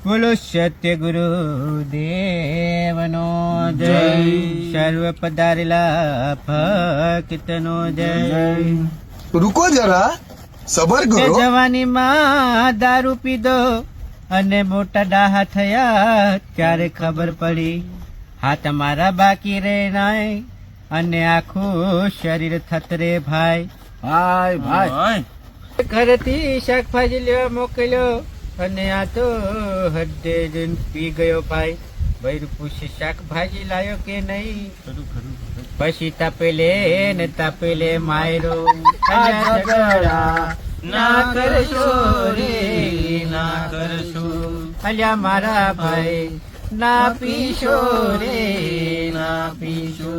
બોલો સત્ય ગુરુ દેવનો જય, સર્વ પધારેલા ભક્તનો જય. રૂકો જરા, સબર કરો. જવાનીમાં દારૂ પીધો અને મોટા ડાહા થયા ત્યારે ખબર પડી હાથ મારા બાકી રે નાય અને આખું શરીર થતરે ભાઈ. ભાઈ ઘરેથી શાકભાજી લેવા મોકલ્યો અને આ તો હદે જઈને પી ગયો ભાઈ. ભાઈ પૂછે શાકભાજી લાયો કે નહીં, પછી તાપેલે ને તાપેલે માયરો. ના કરશો રે ના કરશો, અલ્યા મારા ભાઈ ના પીશો રે ના પીશો.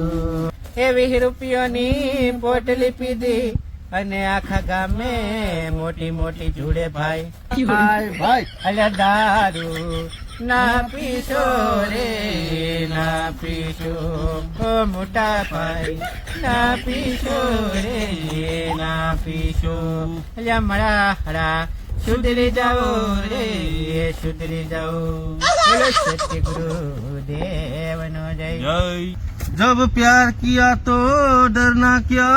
એ 20 રૂપિયાની પોટલી પીધી અને આખા ગામે મોટી મોટી જોડે ભાઈ. ભાઈ અલ્યા દારૂ ના પીશો રે ના પીશો, ઓ મોટા ભાઈ ના પીશો રે ના પીશો. અલ્યા મારા હરા સુધરી જાઓ રે સુધરી જાઓ. બોલો સત્ય ગુરુ દેવનો જય. जब प्यार किया तो डरना क्या.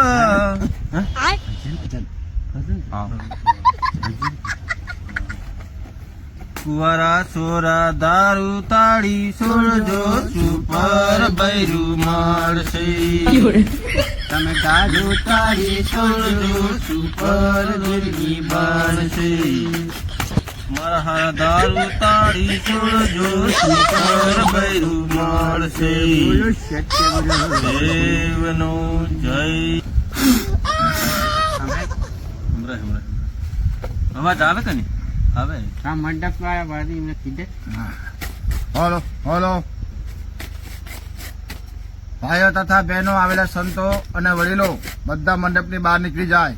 कुवारा सोरा દારૂ તાળી છોડજો સુપર બૈરું મારશે. તમે દારૂ તાળી છોડજો સુપર જિંદગી બારશે. મારા હારા દારૂ તાળી છોડજો સુપર બૈરું મારશે. બોલો સત્ય ગુરુ દેવનો જય. અવાજ આવે કે નહીં આવે? આ મંડપ વાળા વાદી એમને કીધે. હલો હલો ભાઈઓ તથા બહેનો, આવેલા સંતો અને વડીલો બધા મંડપની બહાર નીકળી જાય.